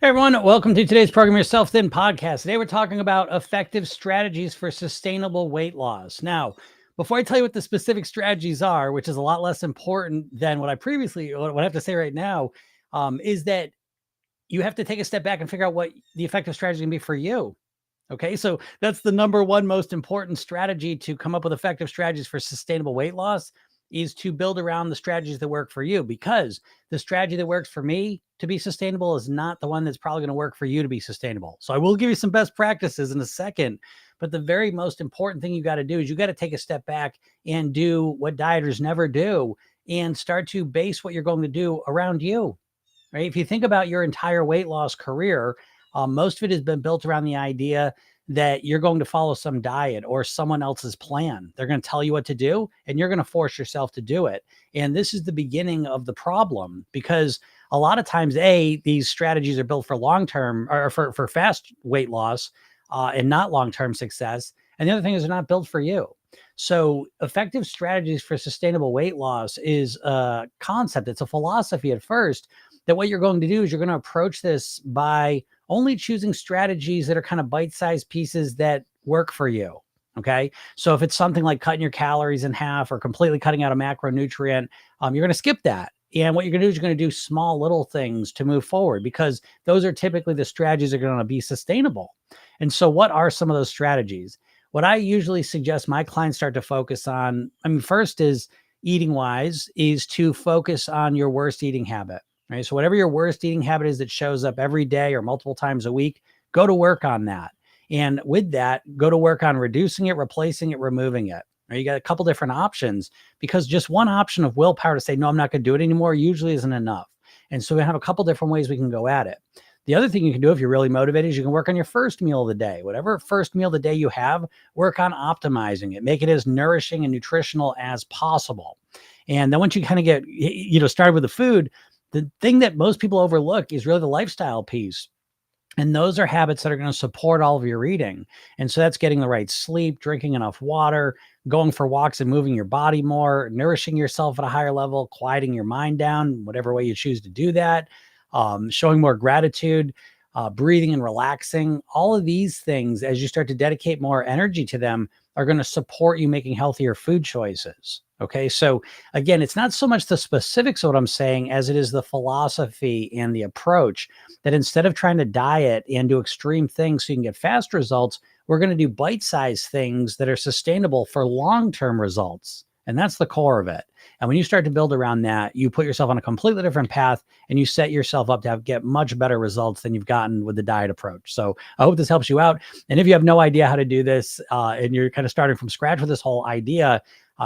Hey everyone, welcome to today's Program Yourself Thin podcast. Today we're talking about effective strategies for sustainable weight loss. Now, before I tell you what the specific strategies are, which is a lot less important than what I have to say right now, is that you have to take a step back and figure out what the effective strategy can be for you. Okay, so that's the number one most important strategy to come up with effective strategies for sustainable weight loss is to build around the strategies that work for you, because the strategy that works for me to be sustainable is not the one that's probably going to work for you to be sustainable. So I will give you some best practices in a second, but the very most important thing you got to do is you got to take a step back and do what dieters never do and start to base what you're going to do around you. Right? If you think about your entire weight loss career, most of it has been built around the idea that you're going to follow some diet or someone else's plan. They're going to tell you what to do, and you're going to force yourself to do it. And this is the beginning of the problem, because a lot of times, these strategies are built for long-term or for fast weight loss and not long-term success. And the other thing is they're not built for you. So effective strategies for sustainable weight loss is a concept. It's a philosophy at first, that what you're going to do is you're going to approach this by only choosing strategies that are kind of bite-sized pieces that work for you. Okay. So if it's something like cutting your calories in half or completely cutting out a macronutrient, you're going to skip that. And what you're going to do is you're going to do small little things to move forward, because those are typically the strategies that are going to be sustainable. And so what are some of those strategies? What I usually suggest my clients start to focus on, first is eating wise, is to focus on your worst eating habit. Right. So whatever your worst eating habit is that shows up every day or multiple times a week, go to work on that. And with that, go to work on reducing it, replacing it, removing it. Right. You got a couple different options, because just one option of willpower to say, no, I'm not going to do it anymore, usually isn't enough. And so we have a couple different ways we can go at it. The other thing you can do if you're really motivated is you can work on your first meal of the day. Whatever first meal of the day you have, work on optimizing it. Make it as nourishing and nutritional as possible. And then once you kind of get, started with the food, the thing that most people overlook is really the lifestyle piece. And those are habits that are going to support all of your eating. And so that's getting the right sleep, drinking enough water, going for walks and moving your body more, nourishing yourself at a higher level, quieting your mind down, whatever way you choose to do that, showing more gratitude, breathing and relaxing. All of these things, as you start to dedicate more energy to them, are going to support you making healthier food choices. Okay. So again, it's not so much the specifics of what I'm saying as it is the philosophy and the approach, that instead of trying to diet and do extreme things so you can get fast results, we're going to do bite-sized things that are sustainable for long-term results. And that's the core of it. And when you start to build around that, you put yourself on a completely different path and you set yourself up to get much better results than you've gotten with the diet approach. So I hope this helps you out. And if you have no idea how to do this and you're kind of starting from scratch with this whole idea,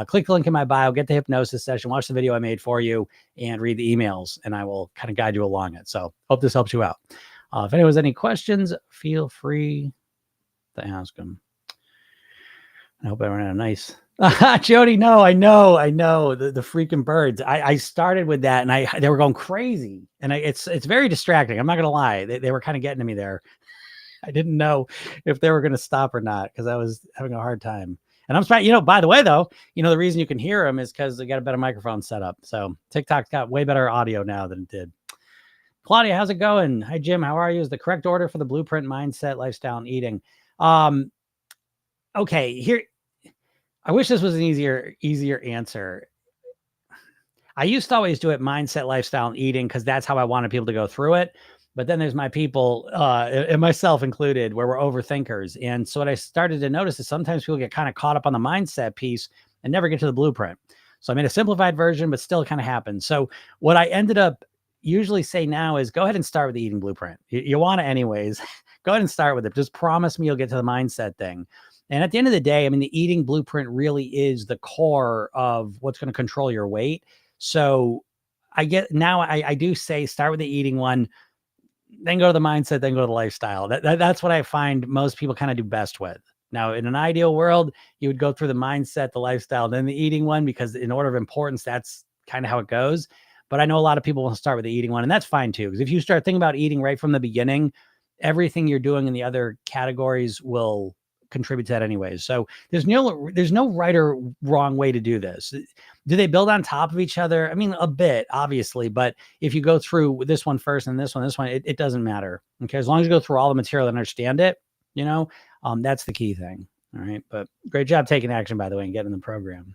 click the link in my bio, get the hypnosis session, watch the video I made for you, and read the emails, and I will kind of guide you along it. So hope this helps you out. If anyone has any questions, feel free to ask them. I hope everyone had a nice... Jody, no, I know the freaking birds. I started with that and they were going crazy, and it's very distracting. I'm not going to lie. They were kind of getting to me there. I didn't know if they were going to stop or not, because I was having a hard time. And I'm trying, by the way, though, the reason you can hear them is because they got a better microphone set up. So TikTok's got way better audio now than it did. Claudia, how's it going? Hi, Jim. How are you? Is the correct order for the blueprint mindset, lifestyle, and eating? Okay, here. I wish this was an easier answer. I used to always do it mindset, lifestyle, and eating, because that's how I wanted people to go through it. But then there's my people, and myself included, where we're overthinkers. And so what I started to notice is sometimes people get kind of caught up on the mindset piece and never get to the blueprint. So I made a simplified version, but still kind of happens. So what I ended up usually say now is go ahead and start with the eating blueprint. You want it anyways. Go ahead and start with it. Just promise me you'll get to the mindset thing. And at the end of the day, the eating blueprint really is the core of what's going to control your weight. So I do say start with the eating one, then go to the mindset, then go to the lifestyle. That's what I find most people kind of do best with. Now, in an ideal world, you would go through the mindset, the lifestyle, then the eating one, because in order of importance, that's kind of how it goes. But I know a lot of people will start with the eating one, and that's fine too. Because if you start thinking about eating right from the beginning, everything you're doing in the other categories will contribute to that anyways. So there's no right or wrong way to do this. Do they build on top of each other? I mean, a bit, obviously, but if you go through this one first and this one, it doesn't matter. Okay. As long as you go through all the material and understand it, that's the key thing. All right. But great job taking action, by the way, and getting in the program.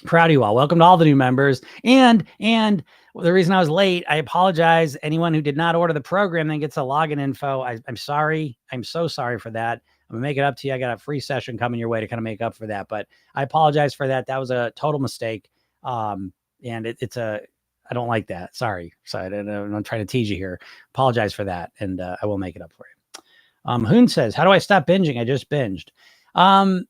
Proud of you all. Welcome to all the new members. And the reason I was late, I apologize. Anyone who did not order the program then gets a login info. I'm sorry. I'm so sorry for that. I'm gonna make it up to you. I got a free session coming your way to kind of make up for that, but I apologize for that. That was a total mistake. And I don't like that. Sorry. I'm trying to tease you here. Apologize for that. And I will make it up for you. Hoon says, how do I stop binging? I just binged. Again,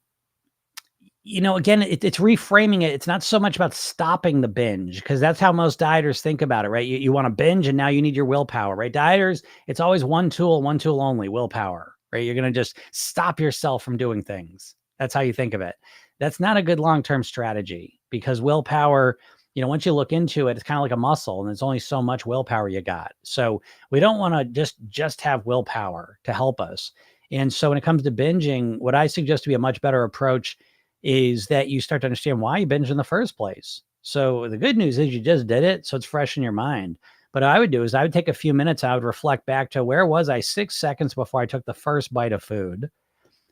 it's reframing it. It's not so much about stopping the binge, because that's how most dieters think about it, right? You want to binge and now you need your willpower, right? Dieters, it's always one tool only, willpower, right? You're going to just stop yourself from doing things. That's how you think of it. That's not a good long-term strategy, because willpower, once you look into it, it's kind of like a muscle, and there's only so much willpower you got. So we don't want to just have willpower to help us. And so when it comes to binging, what I suggest to be a much better approach is that you start to understand why you binge in the first place. So the good news is you just did it, so it's fresh in your mind. But what I would do is I would take a few minutes, I would reflect back to, where was I 6 seconds before I took the first bite of food?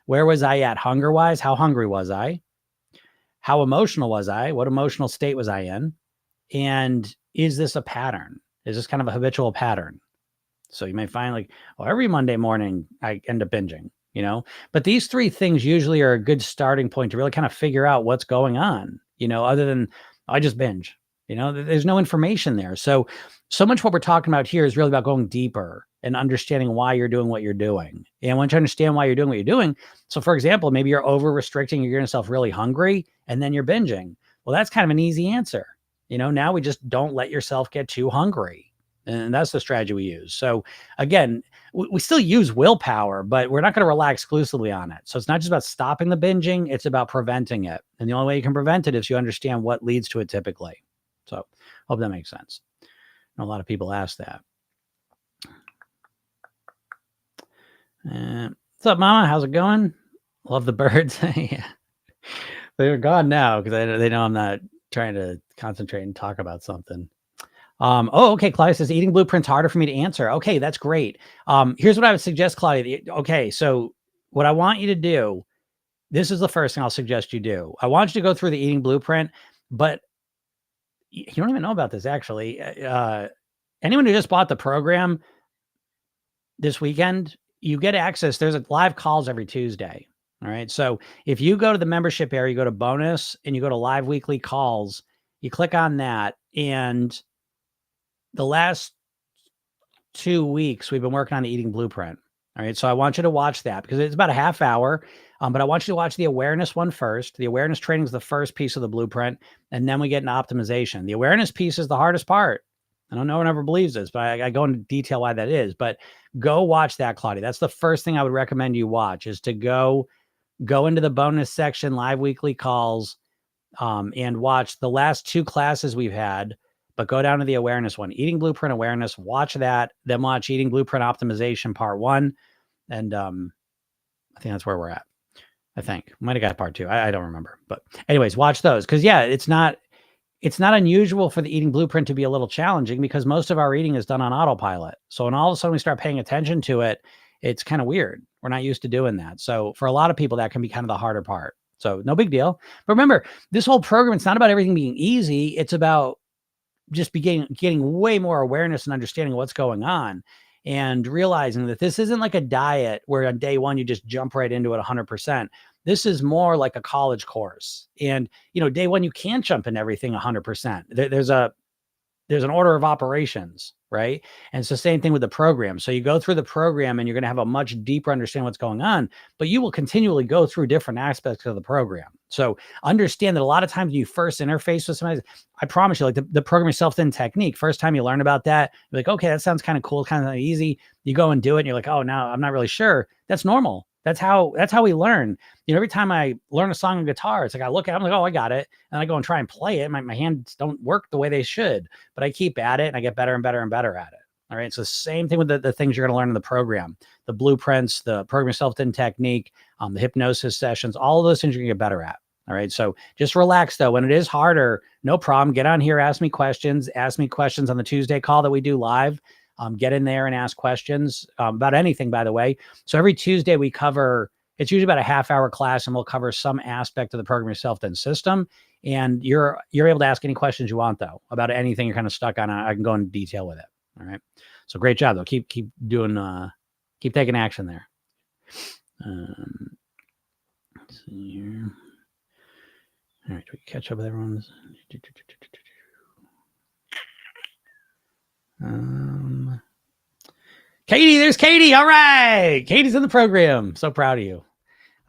Where was I at hunger-wise? How hungry was I? How emotional was I? What emotional state was I in? And is this a pattern? Is this kind of a habitual pattern? So you may find every Monday morning I end up binging. But these 3 things usually are a good starting point to really kind of figure out what's going on, other than I just binge, there's no information there. So much what we're talking about here is really about going deeper and understanding why you're doing what you're doing. And once you understand why you're doing what you're doing, so for example, maybe you're over restricting, you're getting yourself really hungry, and then you're binging. Well, that's kind of an easy answer. Now we just don't let yourself get too hungry. And that's the strategy we use. So again, we still use willpower, but we're not going to rely exclusively on it. So it's not just about stopping the binging, it's about preventing it. And the only way you can prevent it is you understand what leads to it typically. So hope that makes sense. A lot of people ask that. What's up, Mama? How's it going? Love the birds. Yeah. They're gone now because they know I'm not trying to concentrate and talk about something. Okay. Claudia says eating blueprint's harder for me to answer. Okay. That's great. Here's what I would suggest, Claudia. Okay. So what I want you to do, this is the first thing I'll suggest you do. I want you to go through the eating blueprint, but you don't even know about this actually. Anyone who just bought the program this weekend, you get access. There's live calls every Tuesday. All right. So if you go to the membership area, you go to bonus and you go to live weekly calls, you click on that, and the last 2 weeks, we've been working on the eating blueprint. All right. So I want you to watch that because it's about a half hour. But I want you to watch the awareness one first. The awareness training is the first piece of the blueprint. And then we get into optimization. The awareness piece is the hardest part. I don't know, no one ever believes this, but I go into detail why that is. But go watch that, Claudia. That's the first thing I would recommend you watch, is to go into the bonus section, live weekly calls, and watch the last 2 classes we've had. But go down to the awareness one, eating blueprint awareness, watch that, then watch eating blueprint optimization part 1. And I think that's where we're at. I think might have got part 2. I don't remember, but anyways, watch those. Cause yeah, it's not unusual for the eating blueprint to be a little challenging because most of our eating is done on autopilot. So when all of a sudden we start paying attention to it, it's kind of weird. We're not used to doing that. So for a lot of people, that can be kind of the harder part. So no big deal. But remember, this whole program, it's not about everything being easy. It's about just getting way more awareness and understanding what's going on, and realizing that this isn't like a diet where on day 1, you just jump right into it 100%. This is more like a college course. And, day 1, you can't jump into everything 100%. There's an order of operations, right? And it's the same thing with the program. So you go through the program and you're going to have a much deeper understanding what's going on, but you will continually go through different aspects of the program. So understand that a lot of times when you first interface with somebody, I promise you, like the program yourself then technique, first time you learn about that, you're like, okay, that sounds kind of cool, kind of easy. You go and do it and you're like, oh, no, I'm not really sure. That's normal. That's how we learn. Every time I learn a song on guitar, it's like I look at it, I'm like, oh, I got it. And I go and try and play it. My hands don't work the way they should, but I keep at it and I get better and better and better at it. All right. So the same thing with the things you're going to learn in the program, the blueprints, the program yourself then technique, the hypnosis sessions, all of those things you're going to get better at. All right. So just relax though. When it is harder, no problem. Get on here, ask me questions on the Tuesday call that we do live. Get in there and ask questions about anything, by the way. So every Tuesday we cover, it's usually about a half-hour class, and we'll cover some aspect of the Program Yourself Then system. And you're able to ask any questions you want though about anything you're kind of stuck on. I can go into detail with it. All right. So great job though. Keep doing, keep taking action there. Let's see here. All right, we catch up with everyone's. Katie, there's Katie. All right, Katie's in the program. So proud of you.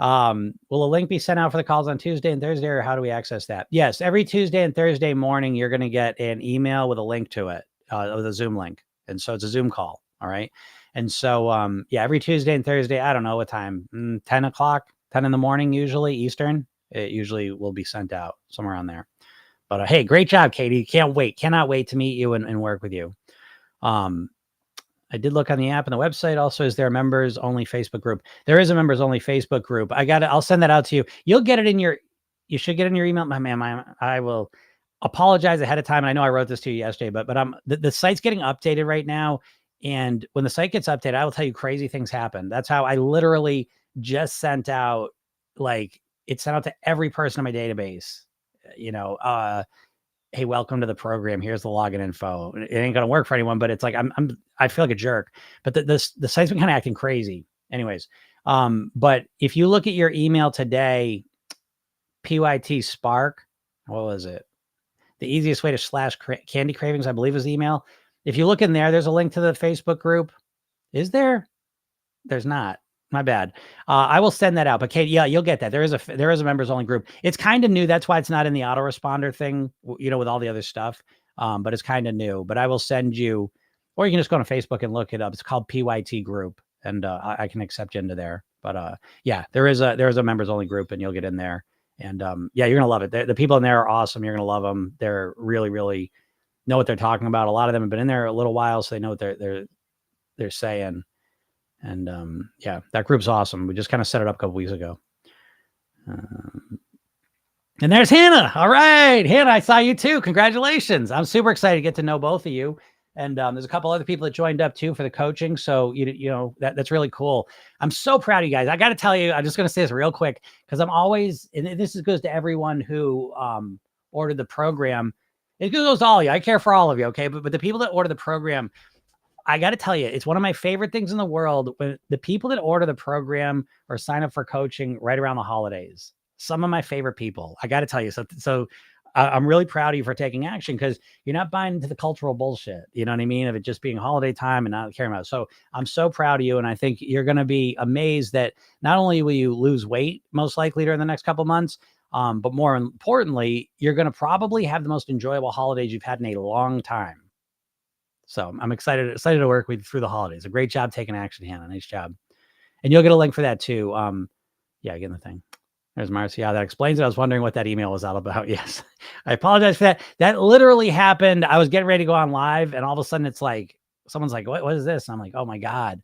Will a link be sent out for the calls on Tuesday and Thursday, or how do we access that? Yes, every Tuesday and Thursday morning, you're going to get an email with a link to it, with a Zoom link, and so it's a Zoom call. All right, and so yeah, every Tuesday and Thursday, I don't know what time, 10 o'clock, 10 in the morning, usually Eastern. It usually will be sent out somewhere on there. But hey, great job, Katie. Cannot wait to meet you and work with you. I did look on the app and the website. Also, is there a members only Facebook group? There is a members only Facebook group. I'll send that out to you. You'll get it you should get it in your email. I will apologize ahead of time. I know I wrote this to you yesterday, but the site's getting updated right now. And when the site gets updated, I will tell you crazy things happen. That's how I literally just sent out, it sent out to every person in my database, hey, welcome to the program. Here's the login info. It ain't going to work for anyone, but it's like, I feel like a jerk, but the site's been kind of acting crazy anyways. But if you look at your email today, PYT Spark, what was it? The easiest way to / candy cravings, I believe, is the email. If you look in there, there's a link to the Facebook group. Is there? There's not. My bad. I will send that out. But Kate, yeah, you'll get that. There is a members only group. It's kind of new. That's why it's not in the autoresponder thing, with all the other stuff. But it's kind of new. But I will send you, or you can just go on Facebook and look it up. It's called PYT group, and I can accept you into there. But yeah, there is a members only group, and you'll get in there. And yeah, you're gonna love it. The people in there are awesome. You're gonna love them. They're really, really know what they're talking about. A lot of them have been in there a little while, so they know what they're saying. And yeah, that group's awesome. We just kind of set it up a couple weeks ago. And there's Hannah. All right, Hannah, I saw you too. Congratulations. I'm super excited to get to know both of you. And there's a couple other people that joined up too for the coaching. So, that's really cool. I'm so proud of you guys. I got to tell you, I'm just going to say this real quick, because I'm always, and this goes to everyone who ordered the program. It goes to all of you. I care for all of you. Okay. But the people that order the program, I got to tell you, it's one of my favorite things in the world when the people that order the program or sign up for coaching right around the holidays. Some of my favorite people. I got to tell you. So I'm really proud of you for taking action, because you're not buying into the cultural bullshit. You know what I mean? Of it just being holiday time and not caring about it. So I'm so proud of you. And I think you're going to be amazed that not only will you lose weight, most likely during the next couple of months, but more importantly, you're going to probably have the most enjoyable holidays you've had in a long time. So I'm excited to work with you through the holidays. A great job taking action, Hannah. Nice job. And you'll get a link for that too. Yeah, getting the thing. There's Marcy. Yeah, that explains it. I was wondering what that email was all about. Yes. I apologize for that. That literally happened. I was getting ready to go on live, and all of a sudden it's like, someone's like, what is this? And I'm like, oh my God.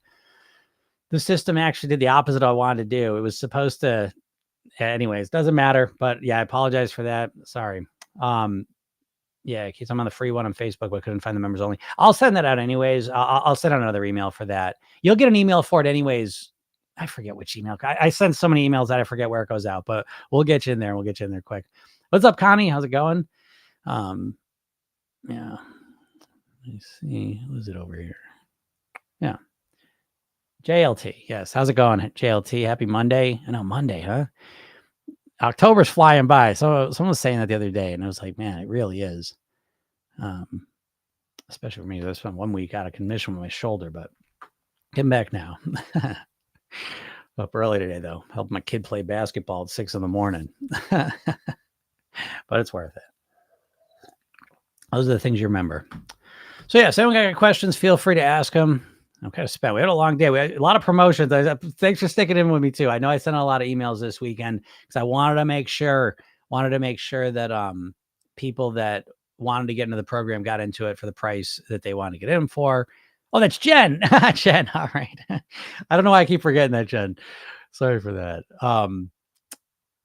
The system actually did the opposite of what I wanted to do. It was supposed to, anyways, doesn't matter. But yeah, I apologize for that. Sorry. Yeah, because I'm on the free one on Facebook, but couldn't find the members only. I'll send that out anyways. I'll send out another email for that. You'll get an email for it anyways. I forget which email. I send so many emails that I forget where it goes out, but we'll get you in there. We'll get you in there quick. What's up, Connie? How's it going? Yeah. Let me see. Who's it over here? Yeah. JLT. Yes. How's it going, JLT? Happy Monday. I know, Monday, huh? October's flying by. So someone was saying that the other day, and I was like, man, it really is. Especially for me, I spent 1 week out of commission with my shoulder, but getting back now. Up early today, though. Helped my kid play basketball at 6 a.m. But it's worth it. Those are the things you remember. So yeah, if anyone got questions, feel free to ask them. I'm kind of spent. We had a long day. We had a lot of promotions. Thanks for sticking in with me too. I know I sent out a lot of emails this weekend because I wanted to make sure that people that wanted to get into the program got into it for the price that they wanted to get in for. Oh, that's Jen. Jen. All right. I don't know why I keep forgetting that, Jen. Sorry for that.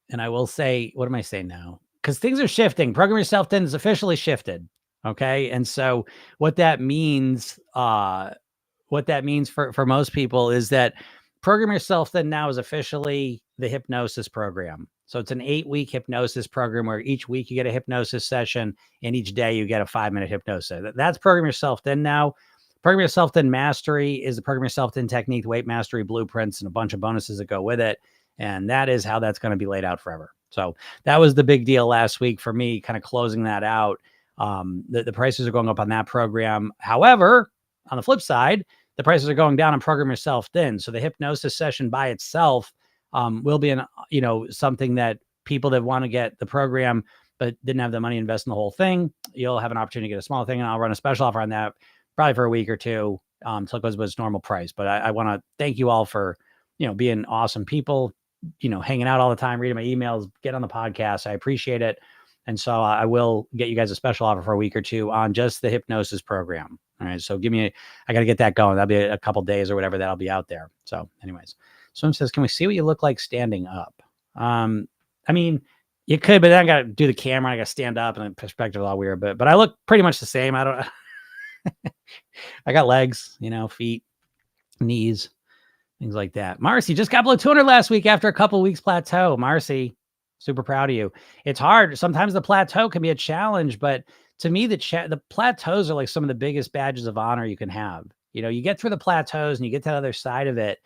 And I will say, what am I saying now? Because things are shifting. Program Yourself Thin is officially shifted. Okay. And so what that means, for most people is that Program Yourself Thin now is officially the hypnosis program. So it's an 8-week hypnosis program where each week you get a hypnosis session and each day you get a 5-minute hypnosis. That's Program Yourself Thin now. Program Yourself Thin Mastery is the Program Yourself Thin technique, weight mastery blueprints, and a bunch of bonuses that go with it. And that is how that's going to be laid out forever. So that was the big deal last week for me, kind of closing that out. The prices are going up on that program. However, on the flip side, the prices are going down on Program Yourself Thin. So the hypnosis session by itself will be something that people that want to get the program but didn't have the money to invest in the whole thing, you'll have an opportunity to get a small thing, and I'll run a special offer on that probably for a week or two till it goes with its normal price. But I want to thank you all for being awesome people, hanging out all the time, reading my emails, get on the podcast. I appreciate it. And so I will get you guys a special offer for a week or two on just the hypnosis program. All right. So I got to get that going. That'll be a couple days or whatever that'll be out there. So anyways, someone says, can we see what you look like standing up? I mean, you could, but then I got to do the camera. I got to stand up and the perspective is all weird, but I look pretty much the same. I don't, I got legs, feet, knees, things like that. Marcy just got below 200 last week after a couple of weeks plateau. Marcy, super proud of you. It's hard. Sometimes the plateau can be a challenge, but to me, the plateaus are like some of the biggest badges of honor you can have. You get through the plateaus and you get to the other side of it.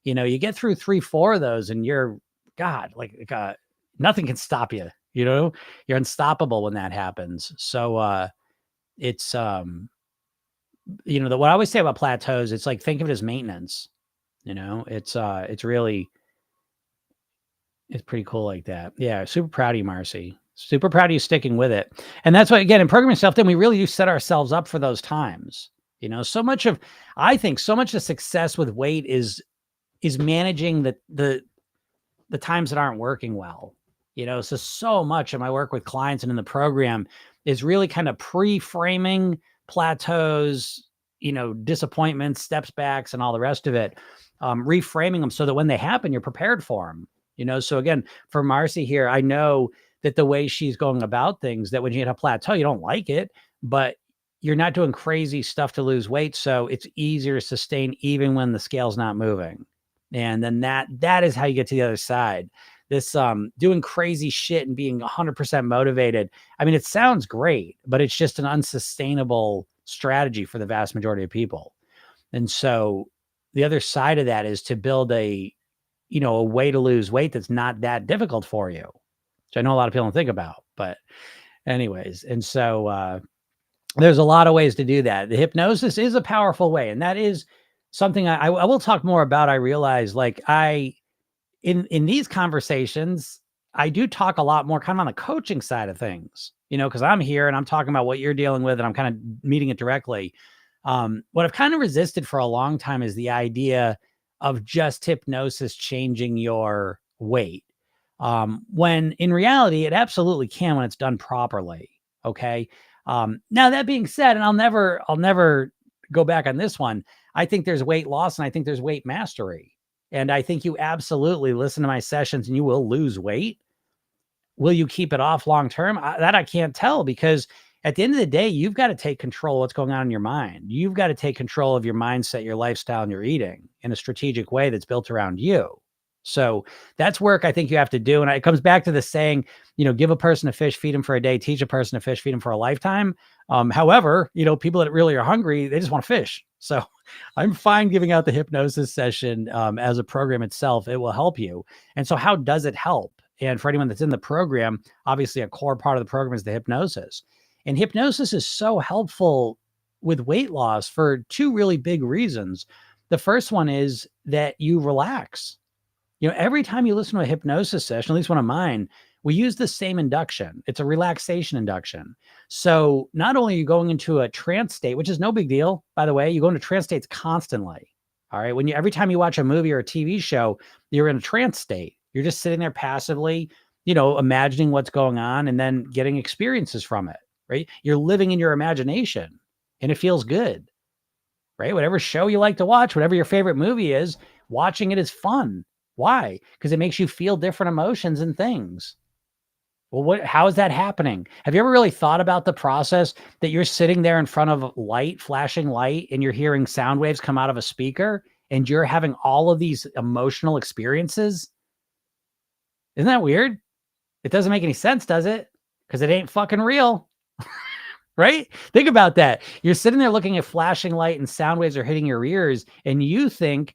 You get through 3-4 of those and you're nothing can stop you. You're unstoppable when that happens. So it's what I always say about plateaus, it's like, think of it as maintenance. It's pretty cool like that. Yeah. Super proud of you, Marcy. Super proud of you sticking with it. And that's why, again, in Program Yourself Thin, we really do set ourselves up for those times. I think so much of success with weight is managing the times that aren't working well. So much of my work with clients and in the program is really kind of pre-framing plateaus, disappointments, steps backs, and all the rest of it, reframing them so that when they happen, you're prepared for them. So again, for Marcy here, I know that the way she's going about things, that when you hit a plateau, you don't like it, but you're not doing crazy stuff to lose weight. So it's easier to sustain even when the scale's not moving. And then that is how you get to the other side. This doing crazy shit and being 100% motivated. I mean, it sounds great, but it's just an unsustainable strategy for the vast majority of people. And so the other side of that is to build a way to lose weight that's not that difficult for you, which I know a lot of people don't think about, but anyways. And so there's a lot of ways to do that. The hypnosis is a powerful way. And that is something I will talk more about. I realize in these conversations, I do talk a lot more kind of on the coaching side of things, because I'm here and I'm talking about what you're dealing with and I'm kind of meeting it directly. What I've kind of resisted for a long time is the idea of just hypnosis changing your weight. When in reality, it absolutely can when it's done properly. Okay. Now that being said, and I'll never go back on this one. I think there's weight loss and I think there's weight mastery. And I think you absolutely listen to my sessions and you will lose weight. Will you keep it off long-term? That I can't tell, because at the end of the day, you've got to take control of what's going on in your mind. You've got to take control of your mindset, your lifestyle, and your eating in a strategic way that's built around you. So that's work I think you have to do. And it comes back to the saying, give a person a fish, feed them for a day, teach a person to fish, feed them for a lifetime. However, people that really are hungry, they just want to fish. So I'm fine giving out the hypnosis session as a program itself. It will help you. And so how does it help? And for anyone that's in the program, obviously a core part of the program is the hypnosis. And hypnosis is so helpful with weight loss for two really big reasons. The first one is that you relax. Every time you listen to a hypnosis session, at least one of mine, we use the same induction. It's a relaxation induction. So not only are you going into a trance state, which is no big deal, by the way, you go into trance states constantly. All right. Every time you watch a movie or a TV show, you're in a trance state. You're just sitting there passively, imagining what's going on and then getting experiences from it, right? You're living in your imagination and it feels good, right? Whatever show you like to watch, whatever your favorite movie is, watching it is fun, Why? Because it makes you feel different emotions and things. Well, how is that happening? Have you ever really thought about the process that you're sitting there in front of light, flashing light, and you're hearing sound waves come out of a speaker and you're having all of these emotional experiences? Isn't that weird? It doesn't make any sense, does it? Because it ain't fucking real, right? Think about that. You're sitting there looking at flashing light and sound waves are hitting your ears, and you think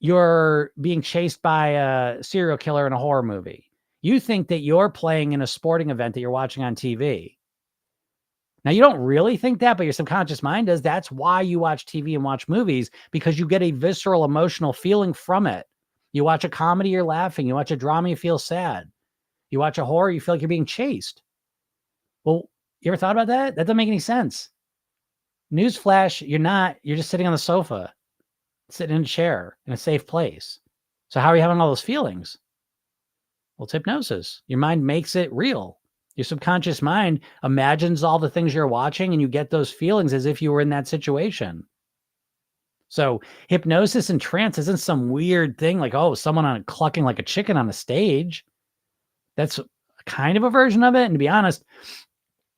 you're being chased by a serial killer in a horror movie. You think that you're playing in a sporting event that you're watching on TV. Now, you don't really think that, but your subconscious mind does. That's why you watch TV and watch movies, because you get a visceral emotional feeling from it. You watch a comedy, you're laughing. You watch a drama, you feel sad. You watch a horror, you feel like you're being chased. Well, you ever thought about that? That doesn't make any sense. Newsflash, you're not. You're just sitting on the sofa, sitting in a chair in a safe place. So how are you having all those feelings? Well, it's hypnosis. Your mind makes it real. Your subconscious mind imagines all the things you're watching, and you get those feelings as if you were in that situation. So hypnosis and trance isn't some weird thing like, oh, someone clucking like a chicken on a stage. That's kind of a version of it. And to be honest,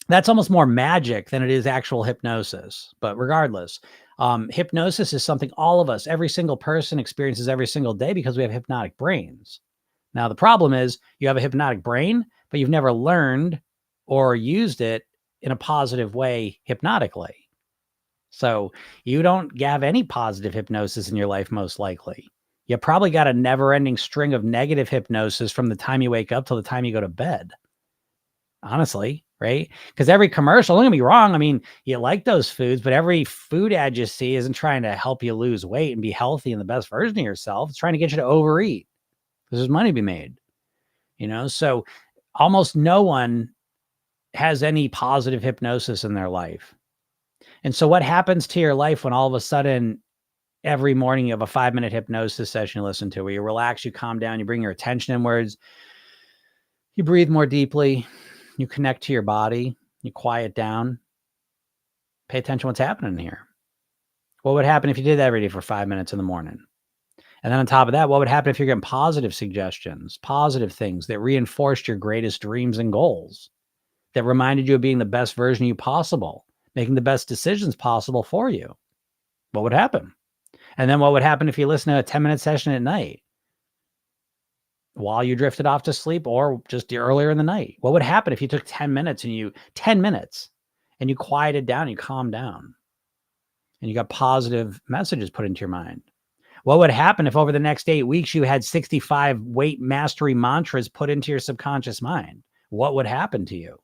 that's almost more magic than it is actual hypnosis. But regardless, hypnosis is something all of us, every single person experiences every single day because we have hypnotic brains. Now, the problem is you have a hypnotic brain, but you've never learned or used it in a positive way hypnotically. So you don't have any positive hypnosis in your life, most likely. You probably got a never-ending string of negative hypnosis from the time you wake up till the time you go to bed. Honestly, right? Because every commercial, don't get me wrong, I mean, you like those foods, but every food ad you see isn't trying to help you lose weight and be healthy and the best version of yourself. It's trying to get you to overeat. There's money to be made, so almost no one has any positive hypnosis in their life. And so what happens to your life when all of a sudden every morning you have a 5-minute hypnosis session you listen to where you relax, you calm down, you bring your attention inwards, you breathe more deeply, you connect to your body, you quiet down, pay attention to what's happening here. What would happen if you did that every day for 5 minutes in the morning? And then on top of that, what would happen if you're getting positive suggestions, positive things that reinforced your greatest dreams and goals, that reminded you of being the best version of you possible, making the best decisions possible for you? What would happen? And then what would happen if you listen to a 10-minute session at night while you drifted off to sleep or just earlier in the night? What would happen if you took 10 minutes and you quieted down, and you calmed down, and you got positive messages put into your mind? What would happen if over the next 8 weeks you had 65 weight mastery mantras put into your subconscious mind? What would happen to you?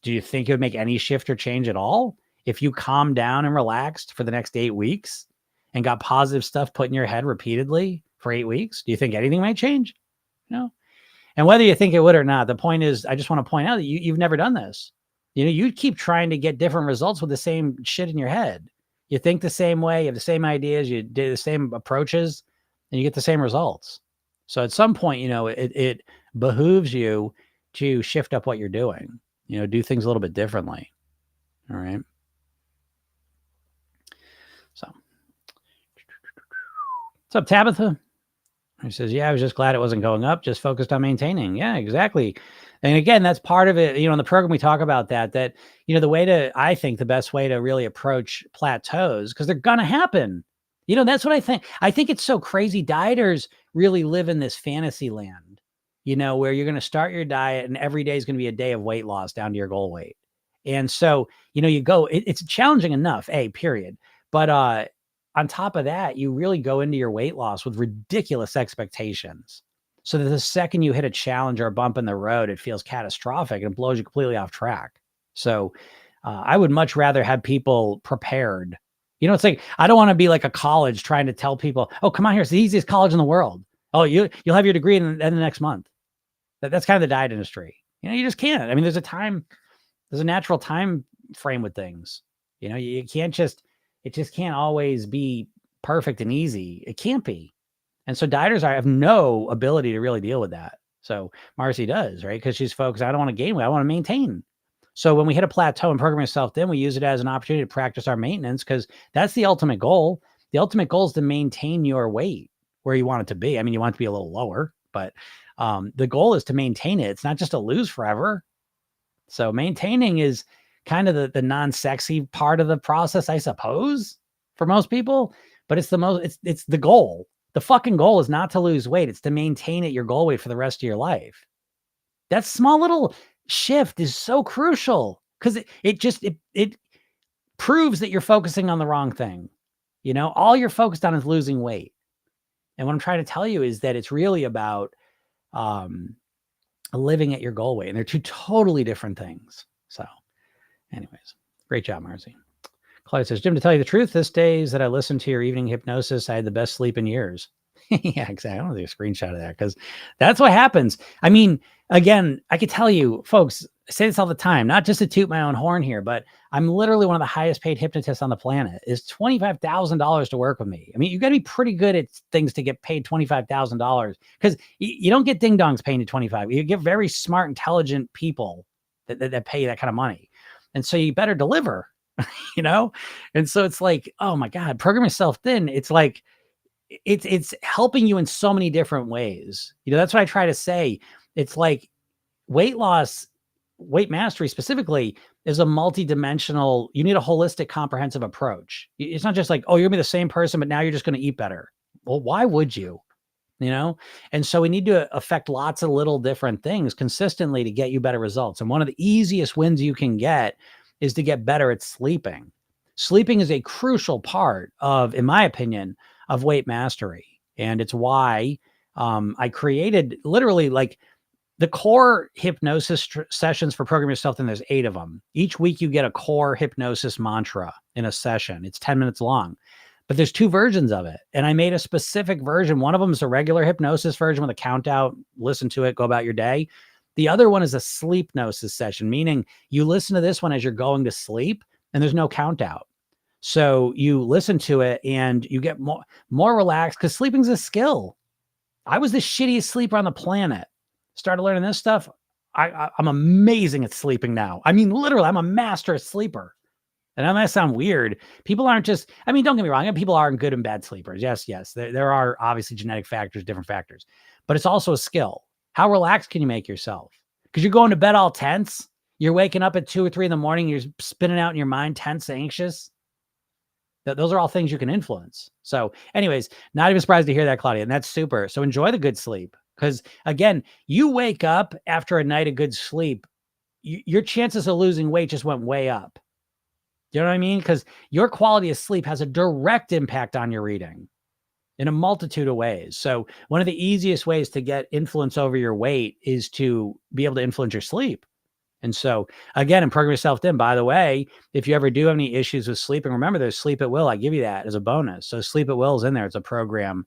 Do you think it would make any shift or change at all if you calmed down and relaxed for the next 8 weeks and got positive stuff put in your head repeatedly for 8 weeks? Do you think anything might change? No. And whether you think it would or not, the point is, I just want to point out that you've never done this. You keep trying to get different results with the same shit in your head. You think the same way, you have the same ideas, you do the same approaches, and you get the same results. So at some point, it behooves you to shift up what you're doing, do things a little bit differently. All right. So what's up, Tabitha? He says, yeah, I was just glad it wasn't going up, just focused on maintaining. Yeah, exactly. And again, that's part of it. In the program, we talk about that, I think the best way to really approach plateaus, because they're going to happen. That's what I think. I think it's so crazy. Dieters really live in this fantasy land, where you're going to start your diet and every day is going to be a day of weight loss down to your goal weight. And so, you go, it's challenging enough, period. But on top of that, you really go into your weight loss with ridiculous expectations. So that the second you hit a challenge or a bump in the road, it feels catastrophic and it blows you completely off track. So I would much rather have people prepared. It's like, I don't want to be like a college trying to tell people, oh, come on here, it's the easiest college in the world. Oh, you'll have your degree in the next month. That's kind of the diet industry. You just can't. I mean, there's a natural time frame with things. You can't it just can't always be perfect and easy. It can't be. And so dieters have no ability to really deal with that. So Marcy does, right? Because she's focused, I don't want to gain weight, I want to maintain. So when we hit a plateau and program yourself, then we use it as an opportunity to practice our maintenance, because that's the ultimate goal. The ultimate goal is to maintain your weight. where you want it to be. I mean, you want it to be a little lower, but the goal is to maintain it. It's not just to lose forever. So maintaining is kind of the non-sexy part of the process, I suppose, for most people, but it's the goal. The fucking goal is not to lose weight. It's to maintain at your goal weight for the rest of your life. That small little shift is so crucial because it proves that you're focusing on the wrong thing. All you're focused on is losing weight. And what I'm trying to tell you is that it's really about living at your goal weight. And they're two totally different things. So anyways, great job, Marcy. Claudia says, Jim, to tell you the truth, this days that I listened to your evening hypnosis, I had the best sleep in years. Yeah, exactly. I want to do a screenshot of that because that's what happens. I mean, again, I could tell you, folks, I say this all the time, not just to toot my own horn here, but I'm literally one of the highest paid hypnotists on the planet. It's $25,000 to work with me. I mean, you got to be pretty good at things to get paid $25,000 because you don't get ding dongs paying you 25. You get very smart, intelligent people that pay that kind of money. And so you better deliver, And so it's like, oh my God, program yourself thin. It's like, it's helping you in so many different ways. That's what I try to say. It's like weight loss, weight mastery specifically is a multi-dimensional, you need a holistic, comprehensive approach. It's not just like, oh, you're gonna be the same person, but now you're just going to eat better. Well, why would you? And so we need to affect lots of little different things consistently to get you better results. And one of the easiest wins you can get is to get better at sleeping. Sleeping is a crucial part of, in my opinion, of weight mastery. And it's why I created literally like the core hypnosis sessions for Program Yourself. And there's 8 of them. Each week you get a core hypnosis mantra in a session. It's 10 minutes long, but there's 2 versions of it. And I made a specific version. One of them is a regular hypnosis version with a count out, listen to it, go about your day. The other one is a sleep gnosis session, meaning you listen to this one as you're going to sleep and there's no count out. So you listen to it and you get more relaxed because sleeping's a skill. I was the shittiest sleeper on the planet. Started learning this stuff. I'm amazing at sleeping now. I mean, literally, I'm a master sleeper. And that might sound weird. People aren't just, I mean, don't get me wrong. People are good and bad sleepers. Yes. There are obviously genetic factors, different factors, but it's also a skill. How relaxed can you make yourself? Because you're going to bed all tense. You're waking up at 2 or 3 in the morning. You're spinning out in your mind, tense, anxious. Those are all things you can influence. So anyways, not even surprised to hear that, Claudia. And that's super. So enjoy the good sleep. Because again, you wake up after a night of good sleep, your chances of losing weight just went way up. Do you know what I mean? Because your quality of sleep has a direct impact on your eating in a multitude of ways. So one of the easiest ways to get influence over your weight is to be able to influence your sleep. And so again, in Program Yourself Thin, by the way, if you ever do have any issues with sleeping, remember there's Sleep at Will. I give you that as a bonus. So Sleep at Will is in there. It's a program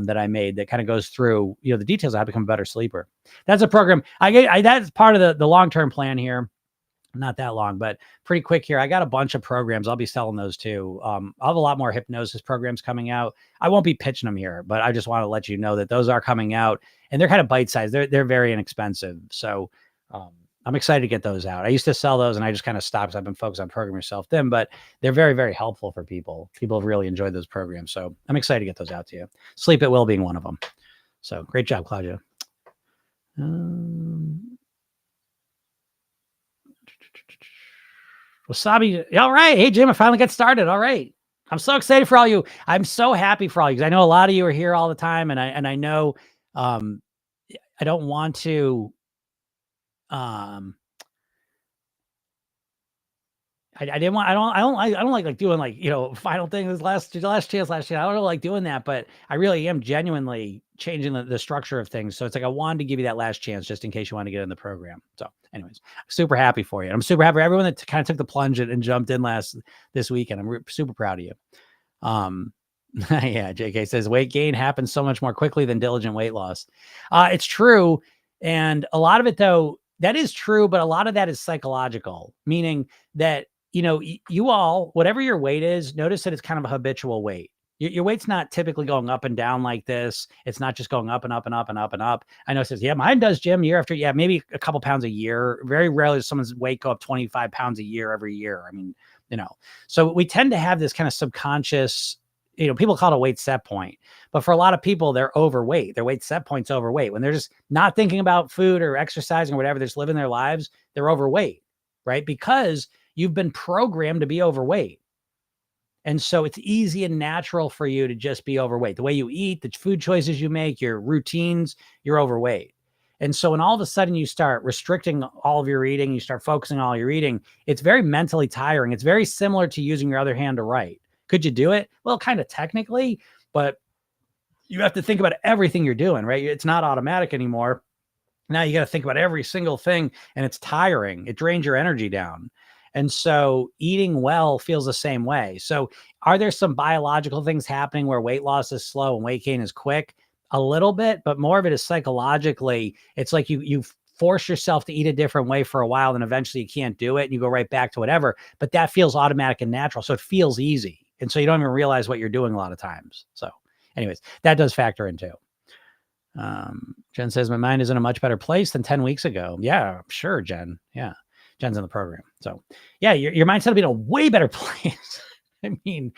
that I made that kind of goes through, the details of how to become a better sleeper. That's a program. That's part of the long-term plan here. Not that long, but pretty quick here. I got a bunch of programs. I'll be selling those too. I'll have a lot more hypnosis programs coming out. I won't be pitching them here, but I just want to let you know that those are coming out and they're kind of bite-sized. They're very inexpensive. So I'm excited to get those out. I used to sell those and I just kind of stopped because I've been focused on Program Yourself Thin, but they're very, very helpful for people. People have really enjoyed those programs. So I'm excited to get those out to you. Sleep at Will being one of them. So great job, Claudia. Wasabi. All right. Hey, Jim, I finally got started. All right. I'm so excited for all you. I'm so happy for all you because I know a lot of you are here all the time. And I know I don't want to I don't like doing final thing, this last chance. I don't like doing that, but I really am genuinely changing the structure of things. So it's like, I wanted to give you that last chance just in case you want to get in the program. So anyways, super happy for you. I'm super happy for everyone that kind of took the plunge and jumped in this weekend. I'm super proud of you. Yeah. JK says weight gain happens so much more quickly than diligent weight loss. It's true. And a lot of it though, that is true, but a lot of that is psychological, meaning that, you all, whatever your weight is, notice that it's kind of a habitual weight. Your weight's not typically going up and down like this. It's not just going up and up and up and up and up. I know it says, yeah, mine does, Jim, year after year, maybe a couple pounds a year. Very rarely does someone's weight go up 25 pounds a year every year. I mean, so we tend to have this kind of subconscious people call it a weight set point, but for a lot of people, they're overweight. Their weight set point's overweight. When they're just not thinking about food or exercising or whatever, they're just living their lives, they're overweight, right? Because you've been programmed to be overweight. And so it's easy and natural for you to just be overweight. The way you eat, the food choices you make, your routines, you're overweight. And so when all of a sudden you start restricting all of your eating, you start focusing on all your eating, it's very mentally tiring. It's very similar to using your other hand to write. Could you do it? Well, kind of technically, but you have to think about everything you're doing, right? It's not automatic anymore. Now you got to think about every single thing, and it's tiring. It drains your energy down. And so eating well feels the same way. So are there some biological things happening where weight loss is slow and weight gain is quick? A little bit, but more of it is psychologically. It's like you force yourself to eat a different way for a while, and eventually you can't do it and you go right back to whatever, but that feels automatic and natural. So it feels easy. And so you don't even realize what you're doing a lot of times. So anyways, that does factor into. Jen says, my mind is in a much better place than 10 weeks ago. Yeah, sure, Jen. Yeah. Jen's in the program. So yeah, your mindset will be in a way better place. I mean,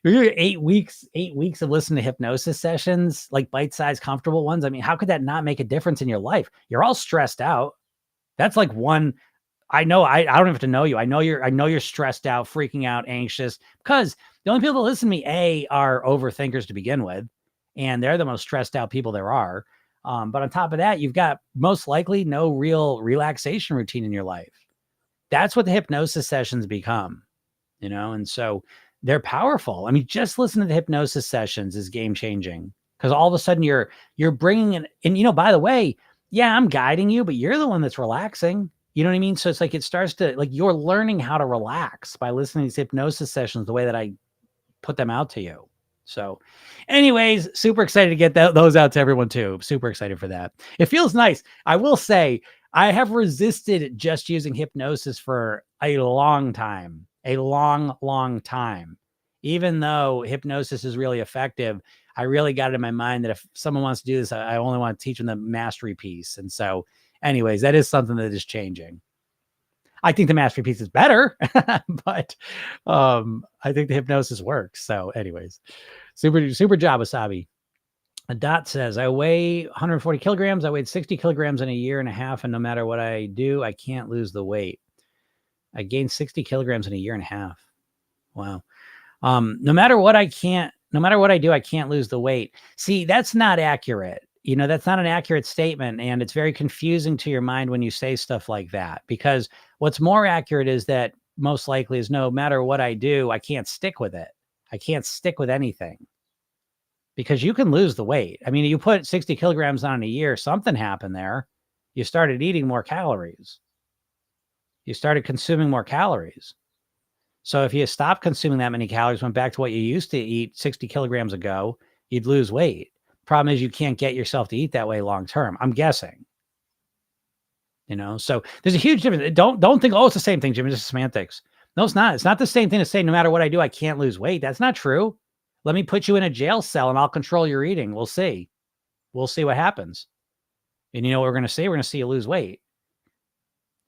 you're 8 weeks of listening to hypnosis sessions, like bite-sized, comfortable ones. I mean, how could that not make a difference in your life? You're all stressed out. That's like one. I know. I don't have to know you. I know you're stressed out, freaking out, anxious, because the only people that listen to me, are overthinkers to begin with, and they're the most stressed out people there are. But on top of that, you've got most likely no real relaxation routine in your life. That's what the hypnosis sessions become, and so they're powerful. I mean, just listen to the hypnosis sessions is game changing, because all of a sudden you're bringing in, and by the way, yeah, I'm guiding you, but you're the one that's relaxing. You know what I mean? So it's like, it starts to, like, you're learning how to relax by listening to these hypnosis sessions the way that I put them out to you. So anyways, super excited to get those out to everyone too. Super excited for that. It feels nice. I will say, I have resisted just using hypnosis for a long time, long time. Even though hypnosis is really effective, I really got it in my mind that if someone wants to do this, I only want to teach them the mastery piece. And so anyways, that is something that is changing. I think the mastery piece is better, but I think the hypnosis works. So anyways, super job, Wasabi. A Dot says, I weigh 140 kilograms. I weighed 60 kilograms in a year and a half. And no matter what I do, I can't lose the weight. I gained 60 kilograms in a year and a half. Wow. No matter what I do, I can't lose the weight. See, that's not accurate. That's not an accurate statement. And it's very confusing to your mind when you say stuff like that, because what's more accurate is that most likely is no matter what I do, I can't stick with it. I can't stick with anything. Because you can lose the weight. I mean, you put 60 kilograms on in a year, something happened there. You started eating more calories. You started consuming more calories. So if you stopped consuming that many calories, went back to what you used to eat 60 kilograms ago, you'd lose weight. Problem is, you can't get yourself to eat that way long term, I'm guessing. So there's a huge difference. Don't think, oh, it's the same thing, Jim. It's just semantics. No, it's not. It's not the same thing to say, no matter what I do, I can't lose weight. That's not true. Let me put you in a jail cell and I'll control your eating. We'll see. We'll see what happens. And you know what we're going to see? We're going to see you lose weight.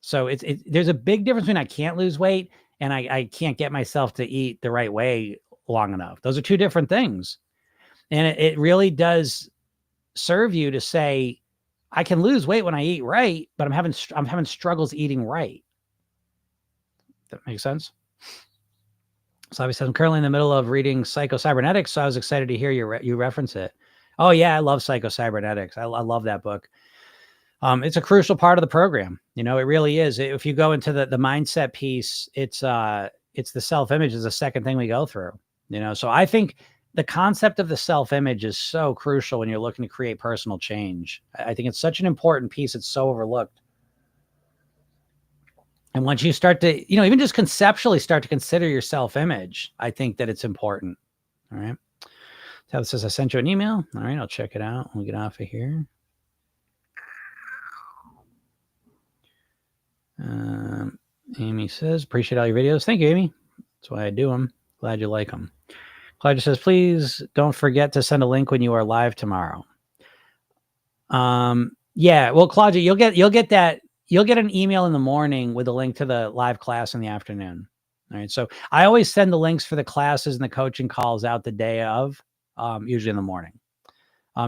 So there's a big difference between I can't lose weight and I can't get myself to eat the right way long enough. Those are two different things. And it really does serve you to say, I can lose weight when I eat right, but I'm having struggles eating right. That makes sense? So obviously I'm currently in the middle of reading Psycho-Cybernetics, so I was excited to hear you reference it. Oh yeah, I love Psycho-Cybernetics. I love that book. It's a crucial part of the program. It really is. If you go into the mindset piece, it's the self-image is the second thing we go through. So I think the concept of the self-image is so crucial when you're looking to create personal change. I think it's such an important piece. It's so overlooked. And once you start to, even just conceptually start to consider your self-image, I think that it's important. All right. Tab says, I sent you an email. All right. I'll check it out. We'll get off of here. Amy says, appreciate all your videos. Thank you, Amy. That's why I do them. Glad you like them. Claudia says, please don't forget to send a link when you are live tomorrow. Yeah. Well, Claudia, you'll get that. You'll get an email in the morning with a link to the live class in the afternoon. All right. So I always send the links for the classes and the coaching calls out the day of, usually in the morning.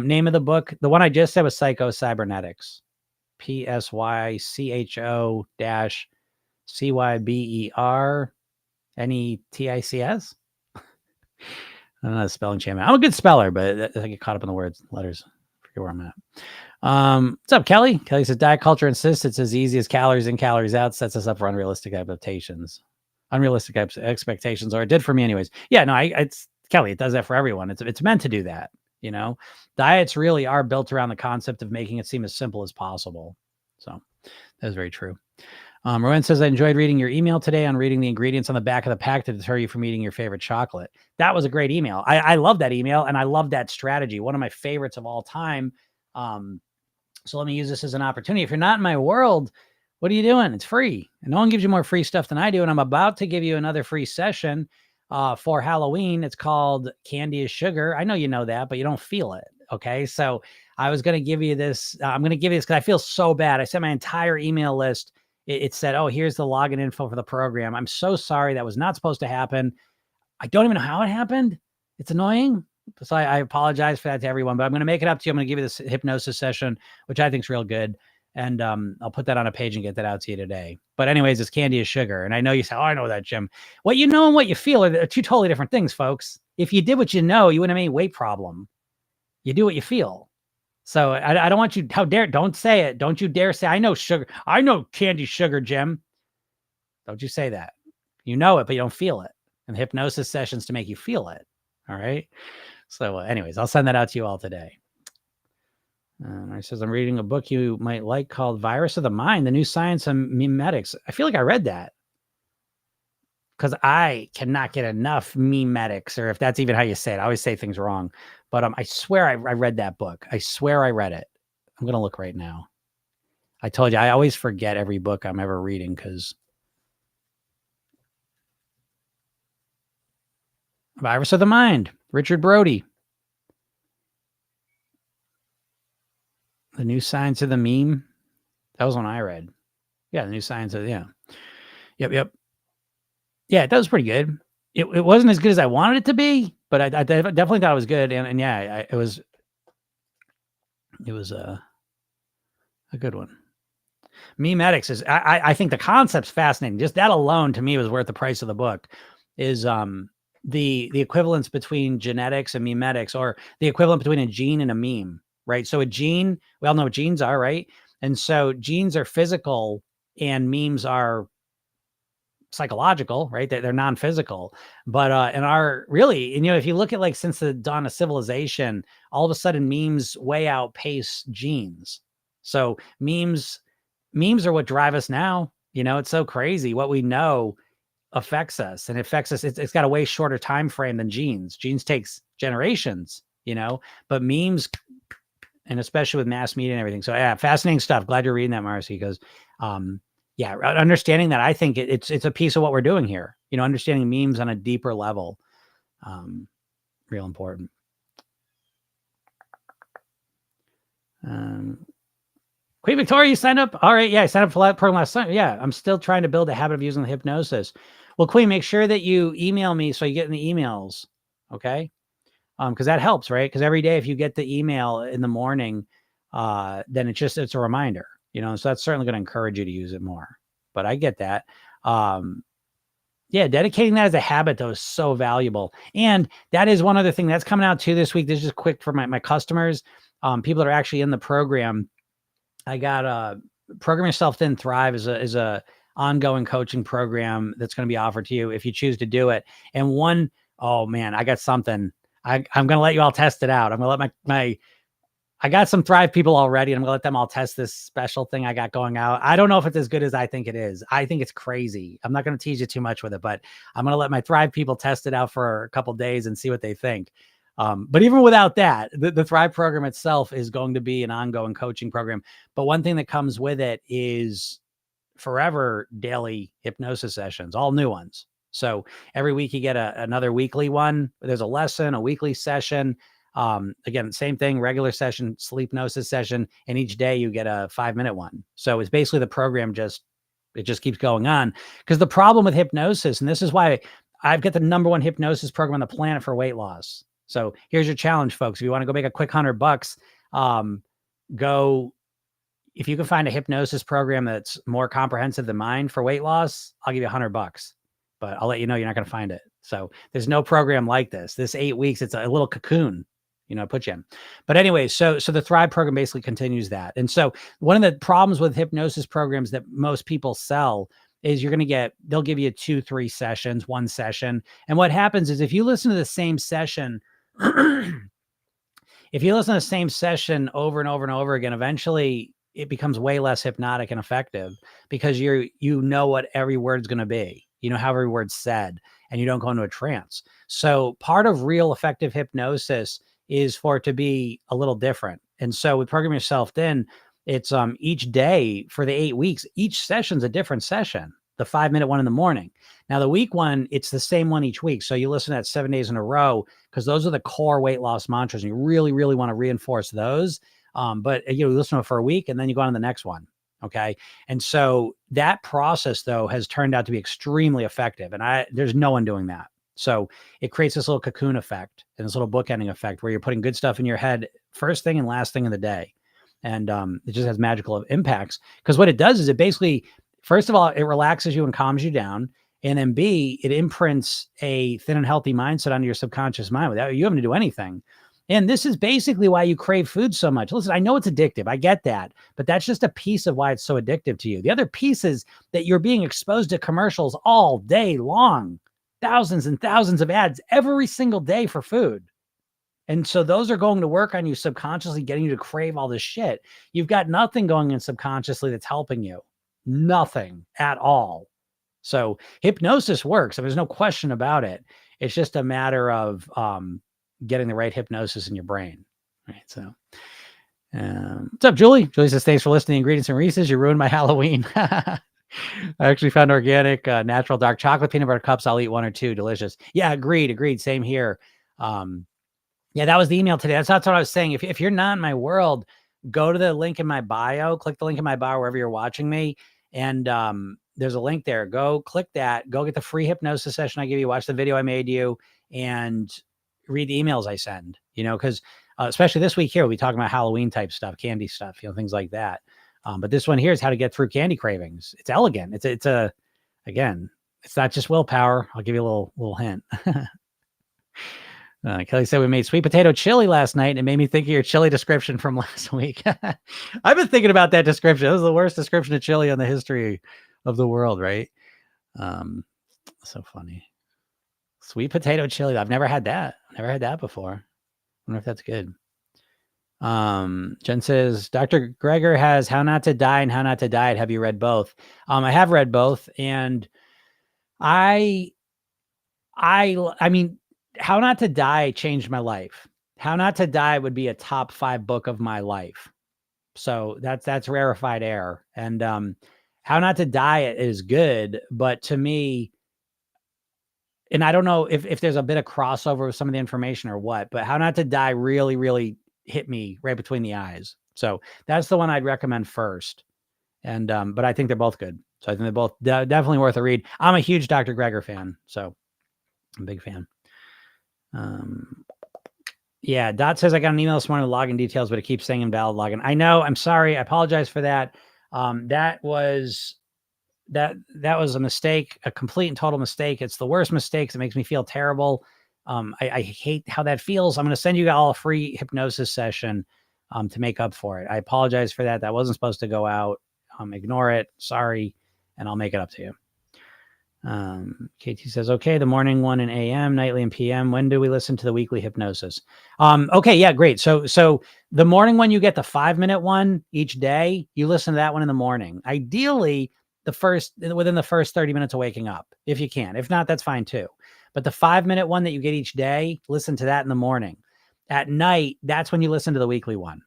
Name of the book, the one I just said was Psycho Cybernetics. PSYCHO dash CYBERNETICS. I don't know the spelling champion. I'm a good speller, but I get caught up in the words, letters. Forget where I'm at. What's up, Kelly? Kelly says diet culture insists it's as easy as calories in, calories out, sets us up for unrealistic expectations. Unrealistic expectations, or it did for me anyways. Yeah, no, it's Kelly. It does that for everyone. It's meant to do that. You know, diets really are built around the concept of making it seem as simple as possible. So that's very true. Rowan says, I enjoyed reading your email today on reading the ingredients on the back of the pack to deter you from eating your favorite chocolate. That was a great email. I love that email, and I love that strategy. One of my favorites of all time. So let me use this as an opportunity. If you're not in my world, what are you doing? It's free. And no one gives you more free stuff than I do. And I'm about to give you another free session for Halloween. It's called Candy is Sugar. I know you know that, but you don't feel it. Okay. So I was going to give you this. I'm going to give you this because I feel so bad. I sent my entire email list. It said, oh, here's the login info for the program. I'm so sorry. That was not supposed to happen. I don't even know how it happened. It's annoying. So I apologize for that to everyone, but I'm going to make it up to you. I'm going to give you this hypnosis session, which I think is real good. And I'll put that on a page and get that out to you today. But anyways, it's Candy is Sugar. And I know you say, oh, I know that, Jim. What you know and what you feel are two totally different things, folks. If you did what you know, you wouldn't have any weight problem. You do what you feel. So I don't want you, don't say it. Don't you dare say, I know sugar. I know Candy Sugar, Jim. Don't you say that. You know it, but you don't feel it. And hypnosis sessions to make you feel it. All right. So anyways, I'll send that out to you all today. It says, I'm reading a book you might like called Virus of the Mind, The New Science of Memetics. I feel like I read that because I cannot get enough memetics, or if that's even how you say it. I always say things wrong. But I swear I read that book. I swear I read it. I'm going to look right now. I told you, I always forget every book I'm ever reading because Virus of the Mind, Richard Brody. The New Science of the Meme. That was one I read. Yeah, The New Science of, yeah. Yep. Yeah, that was pretty good. It wasn't as good as I wanted it to be, but I definitely thought it was good. And yeah, it was a good one. Memetics is, I think the concept's fascinating. Just that alone to me was worth the price of the book. Is the equivalence between genetics and memetics, or the equivalent between a gene and a meme, right? So a gene, we all know what genes are, right? And so genes are physical and memes are psychological, right? They're non-physical, but and are really, and if you look at like since the dawn of civilization, all of a sudden memes way outpace genes. So memes are what drive us now. It's so crazy. What we know affects us, and it affects us. It's got a way shorter time frame than genes. Genes takes generations, but memes, and especially with mass media and everything. So yeah, fascinating stuff. Glad you're reading that, Marcy, because yeah, understanding that, I think it's a piece of what we're doing here. Understanding memes on a deeper level, real important. Queen Victoria, you signed up? All right, yeah, I signed up for that program last time. Yeah, I'm still trying to build a habit of using the hypnosis. Well, Queen, make sure that you email me so you get in the emails, okay? Because that helps, right? Because every day if you get the email in the morning, then it's a reminder. So that's certainly going to encourage you to use it more. But I get that. Yeah, dedicating that as a habit, though, is so valuable. And that is one other thing that's coming out too this week. This is just quick for my customers, people that are actually in the program. I got Program Yourself Thin Thrive is a ongoing coaching program that's going to be offered to you if you choose to do it. And oh man, I got something. I'm going to let you all test it out. I'm going to let I got some Thrive people already, and I'm going to let them all test this special thing I got going out. I don't know if it's as good as I think it is. I think it's crazy. I'm not going to tease you too much with it, but I'm going to let my Thrive people test it out for a couple of days and see what they think. But even without that, the Thrive program itself is going to be an ongoing coaching program. But one thing that comes with it is forever daily hypnosis sessions, all new ones. So every week you get another weekly one. There's a lesson, a weekly session. Again, same thing, regular session, sleep hypnosis session, and each day you get a 5-minute one. So it's basically the program just It just keeps going on. Because the problem with hypnosis, and this is why I've got the #1 hypnosis program on the planet for weight loss. So here's your challenge, folks. If you want to go make a quick $100, go, if you can find a hypnosis program that's more comprehensive than mine for weight loss, I'll give you $100, but I'll let you know you're not going to find it. So there's no program like this. This 8 weeks, it's a little cocoon, put you in. But anyway, so the Thrive program basically continues that. And so one of the problems with hypnosis programs that most people sell is they'll give you 2-3 sessions, 1 session. And what happens is if you listen to the same session, if you listen to the same session over and over and over again, eventually it becomes way less hypnotic and effective because you know what every word's going to be. You know how every word's said, and you don't go into a trance. So part of real effective hypnosis is for it to be a little different. And so with Program Yourself Thin, it's each day for the 8 weeks, each session's a different session. The 5-minute one in the morning. Now the week one, it's the same one each week. So you listen to that 7 days in a row because those are the core weight loss mantras. And you really, really want to reinforce those. But you listen to it for a week and then you go on to the next one. Okay. And so that process though has turned out to be extremely effective. And there's no one doing that. So it creates this little cocoon effect and this little bookending effect where you're putting good stuff in your head first thing and last thing of the day. And it just has magical impacts because what it does is it basically, first of all, it relaxes you and calms you down. And then B, it imprints a thin and healthy mindset onto your subconscious mind without you having to do anything. And this is basically why you crave food so much. Listen, I know it's addictive. I get that. But that's just a piece of why it's so addictive to you. The other piece is that you're being exposed to commercials all day long. Thousands and thousands of ads every single day for food. And so those are going to work on you subconsciously, getting you to crave all this shit. You've got nothing going in subconsciously that's helping you. Nothing at all. So hypnosis works. There's no question about it. It's just a matter of getting the right hypnosis in your brain. Right. So what's up, Julie? Julie says, thanks for listening. Ingredients and Reese's. You ruined my Halloween. I actually found organic, natural dark chocolate peanut butter cups. I'll eat 1 or 2. Delicious. Yeah, agreed. Same here. Yeah, that was the email today. That's what I was saying. If you're not in my world, go to the link in my bio, click the link in my bio wherever you're watching me. And there's a link there. Go click that. Go get the free hypnosis session I give you. Watch the video I made you and read the emails I send, because especially this week here, we'll be talking about Halloween type stuff, candy stuff, things like that. But this one here is how to get through candy cravings. It's elegant. Again, it's not just willpower. I'll give you a little hint. Kelly said we made sweet potato chili last night and it made me think of your chili description from last week. I've been thinking about that description. It was the worst description of chili in the history of the world, right? So funny. Sweet potato chili. I've never had that. Never had that before. I wonder if that's good. Jen says, Dr. Greger has How Not to Die and How Not to Diet. Have you read both? I have read both. And I mean, How Not to Die changed my life. How Not to Die would be a top 5 book of my life. So that's rarefied air. And How Not to Diet is good, but to me, and I don't know if there's a bit of crossover with some of the information or what, but How Not to Die really, really hit me right between the eyes. So that's the one I'd recommend first. And but I think they're both good. So I think they're both definitely worth a read. I'm a huge Dr. Greger fan, so I'm a big fan. Yeah, Dot says I got an email this morning with login details, but it keeps saying invalid login. I know. I'm sorry. I apologize for that. That was a mistake, a complete and total mistake. It's the worst mistake. It makes me feel terrible. I hate how that feels. I'm going to send you all a free hypnosis session to make up for it. I apologize for that. That wasn't supposed to go out. Ignore it. Sorry. And I'll make it up to you. KT says, okay, the morning one in AM, nightly and PM. When do we listen to the weekly hypnosis? Okay. Yeah, great. So the morning one, you get the 5-minute one each day. You listen to that one in the morning. Ideally, within the first 30 minutes of waking up, if you can. If not, that's fine too. But the 5-minute one that you get each day, listen to that in the morning. At night, that's when you listen to the weekly one.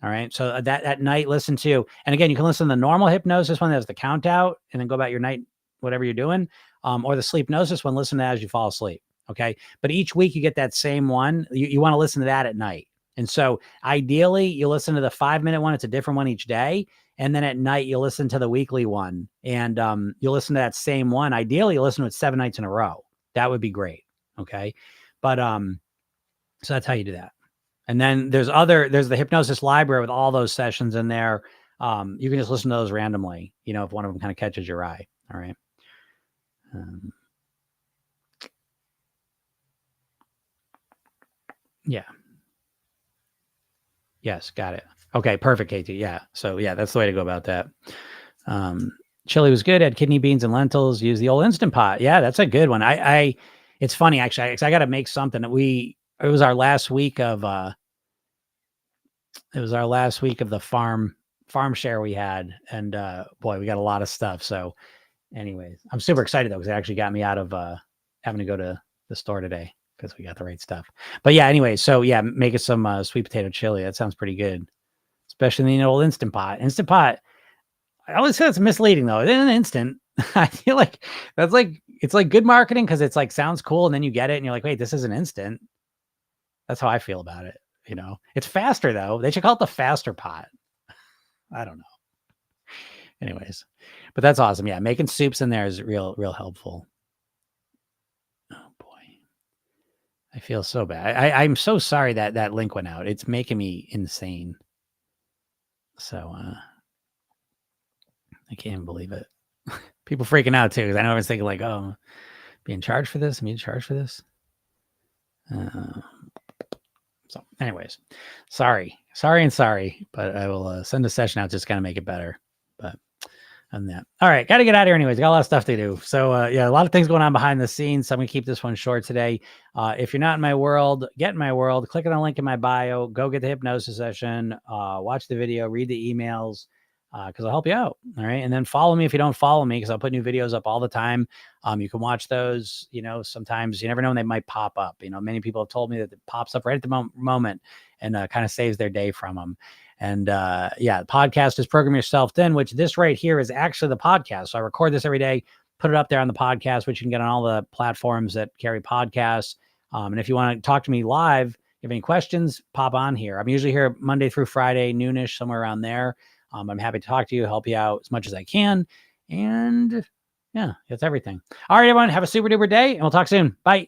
All right. So that at night, listen to, and again, you can listen to the normal hypnosis one that has the count out and then go about your night, whatever you're doing, or the sleepnosis one, listen to that as you fall asleep. Okay. But each week you get that same one. You want to listen to that at night. And so ideally you listen to the 5-minute one. It's a different one each day. And then at night, you listen to the weekly one, and you'll listen to that same one. Ideally, you listen to it 7 nights in a row. That would be great. Okay. But so that's how you do that. And then there's the hypnosis library with all those sessions in there. You can just listen to those randomly, if one of them kind of catches your eye. All right. Yeah. Yes. Got it. Okay. Perfect, KT. Yeah. So yeah, that's the way to go about that. Chili was good. Had kidney beans and lentils. Use the old Instant Pot. Yeah, that's a good one. It's funny actually. I got to make something. It was our last week of the farm share we had, and boy, we got a lot of stuff. So, anyways, I'm super excited though because it actually got me out of having to go to the store today because we got the right stuff. But yeah, anyway, so yeah, making some sweet potato chili. That sounds pretty good, especially in the old Instant Pot. Instant Pot. I always say it's misleading though. It's an instant. I feel like it's like good marketing because it's like sounds cool, and then you get it and you're like, wait, this is an instant. That's how I feel about it. It's faster though. They should call it the faster pot. I don't know. Anyways, but that's awesome. Yeah, making soups in there is real helpful. Oh boy, I feel so bad. I'm so sorry that link went out. It's making me insane. So I can't believe it. People freaking out too because I know everyone's thinking like, oh, being charged for this? I'm being charged for this. So, anyways, sorry, but I will send a session out just kind of make it better. But on that, all right, got to get out of here. Anyways, got a lot of stuff to do. So yeah, a lot of things going on behind the scenes. So I'm gonna keep this one short today. If you're not in my world, get in my world. Click on the link in my bio. Go get the hypnosis session. Watch the video. Read the emails. Because I'll help you out. All right. And then follow me if you don't follow me, because I'll put new videos up all the time. You can watch those, sometimes you never know when they might pop up. Many people have told me that it pops up right at the moment and kind of saves their day from them. And yeah, the podcast is Program Yourself Thin, which this right here is actually the podcast. So I record this every day, put it up there on the podcast, which you can get on all the platforms that carry podcasts. And if you want to talk to me live, if you have any questions, pop on here. I'm usually here Monday through Friday, noonish, somewhere around there. I'm happy to talk to you, help you out as much as I can. And yeah, that's everything. All right, everyone, have a super duper day, and we'll talk soon. Bye.